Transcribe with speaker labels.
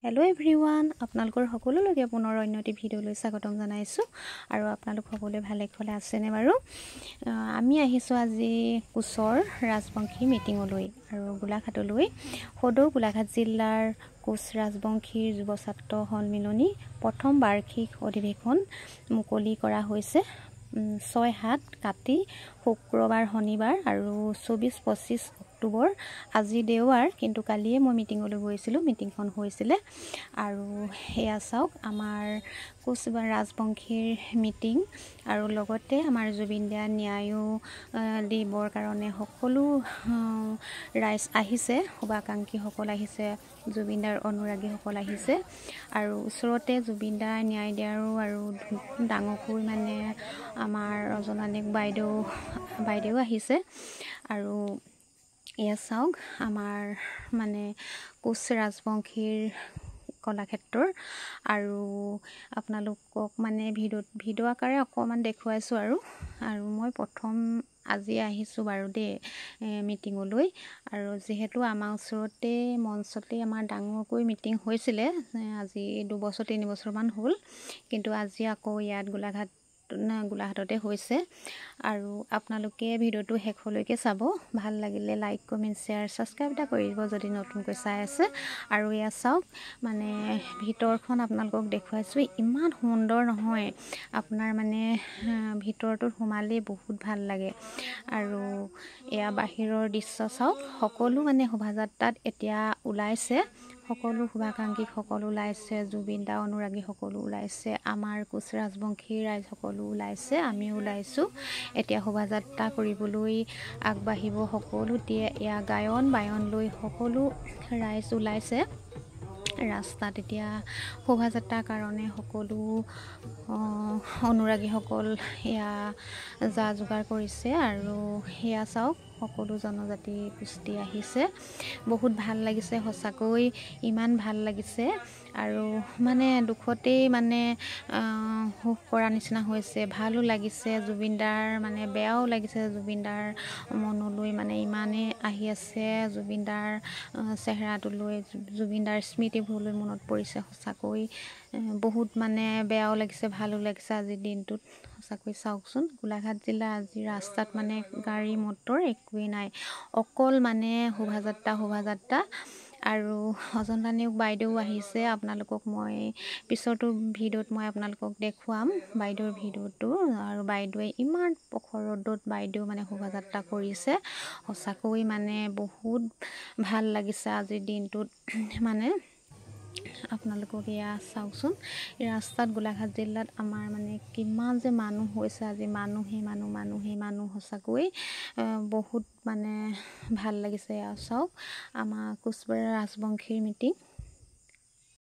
Speaker 1: Hello' everyone, আপোনালোকৰ সকলোলৈকে পুনৰ অন্যটি ভিডিঅ'লৈ স্বাগতম জনাইছোঁ। আৰু আপোনালোক সকলোৱে ভালে কুশলে আছেনে বাৰু? আমি আহিছোঁ আজি কোচৰ ৰাজবংশী মিটিঙলৈ আৰু গোলাঘাটলৈ। সদৌ গোলাঘাট জিলাৰ কোচ ৰাজবংশীৰ যুৱ ছাত্ৰ সন্মিলনী প্ৰথম বাৰ্ষিক অধিৱেশন মুকলি কৰা হৈছে 6-7 কাতি শুক্ৰবাৰ শনিবাৰ আৰু 24-25 অক্টোবৰ আজি দেওবাৰ। কিন্তু কালিয়ে মই মিটিঙলৈ গৈছিলোঁ, মিটিংখন হৈছিলে। আৰু এয়া চাওক আমাৰ কোচ ৰাজবংশীৰ মিটিং আৰু লগতে আমাৰ জুবিন দা ন্যায়ো দিবৰ কাৰণে সকলো ৰাইজ আহিছে, শুভাকাংক্ষীসকল আহিছে, জুবিন দাৰ অনুৰাগীসকল আহিছে। আৰু ওচৰতে জুবিন দা ন্যায় দিয়াৰো আৰু ডাঙৰকৈ মানে আমাৰ ৰজনানীক বাইদেউ আহিছে। আৰু এয়া চাওক আমাৰ মানে কোচ ৰাজবংশীৰ কলাক্ষেত্ৰৰ আৰু আপোনালোকক মানে ভিডিঅ' আকাৰে অকণমান দেখুৱাইছোঁ। আৰু মই প্ৰথম আজি আহিছোঁ বাৰু দেই মিটিঙলৈ। আৰু যিহেতু আমাৰ ওচৰতে মঞ্চতে আমাৰ ডাঙৰকৈ মিটিং হৈছিলে, আজি 2 বছৰ 3 বছৰমান হ'ল, কিন্তু আজি আকৌ ইয়াত গোলাঘাটতে হৈছে। আৰু আপোনালোকে ভিডিঅ'টো শেষলৈকে চাব, ভাল লাগিলে লাইক কমেণ্ট শ্বেয়াৰ ছাবস্ক্ৰাইব এটা কৰিব যদি নতুনকৈ চাই আছে। আৰু এয়া চাওক মানে ভিতৰখন আপোনালোকক দেখুৱাইছোঁ, ইমান সুন্দৰ নহয়, আপোনাৰ মানে ভিতৰটোত সোমালেই বহুত ভাল লাগে। আৰু এয়া বাহিৰৰ দৃশ্য চাওক, সকলো মানে শোভাযাত্ৰাত এতিয়া ওলাইছে, সকলো শুভাকাংক্ষী সকলো ওলাইছে, জুবিন দা অনুৰাগী সকলো ওলাইছে, আমাৰ কোচ ৰাজবংশী ৰাইজ সকলো ওলাইছে, আমিও ওলাইছোঁ এতিয়া শোভাযাত্ৰা কৰিবলৈ আগবাঢ়িব সকলোটিয়ে। এয়া গায়ন বায়ন লৈ সকলো ৰাইজ ওলাইছে ৰাস্তাত এতিয়া শোভাযাত্ৰাৰ কাৰণে। সকলো অনুৰাগীসকল এয়া যা যোগাৰ কৰিছে। আৰু সেয়া চাওক সকলো জনজাতি গোষ্ঠী আহিছে, বহুত ভাল লাগিছে সঁচাকৈ, ইমান ভাল লাগিছে। আৰু মানে দুখতেই মানে সুখ কৰা নিচিনা হৈছে, ভালো লাগিছে জুবিন দাৰ, মানে বেয়াও লাগিছে জুবিন দাৰ মনলৈ মানে ইমানেই আহি আছে, জুবিন দাৰ চেহেৰাটোলৈ, জুবিন দাৰ স্মৃতিবোৰলৈ মনত পৰিছে। সঁচাকৈ বহুত মানে বেয়াও লাগিছে, ভালো লাগিছে আজিৰ দিনটোত। সঁচাকৈ চাওকচোন, গোলাঘাট জিলা আজি ৰাস্তাত মানে গাড়ী মটৰ একোৱেই নাই, অকল মানে শোভাযাত্ৰা। আৰু ৰজনানীক বাইদেউ আহিছে, আপোনালোকক মই পিছতো ভিডিঅ'ত মই আপোনালোকক দেখুৱাম বাইদেউৰ ভিডিঅ'টো। আৰু বাইদেৱে ইমান প্ৰখৰ ৰ'দত বাইদেউ মানে শোভাযাত্ৰা কৰিছে, সঁচাকৈ মানে বহুত ভাল লাগিছে আজিৰ দিনটোত। মানে আপোনালোকক এয়া চাওকচোন, এই ৰাস্তাত গোলাঘাট জিলাত আমাৰ মানে কিমান যে মানুহ হৈছে আজি, মানুহ সঁচাকৈ বহুত মানে ভাল লাগিছে। এয়া চাওক আমাৰ কোচ ৰাজবংশীৰ মিটিং।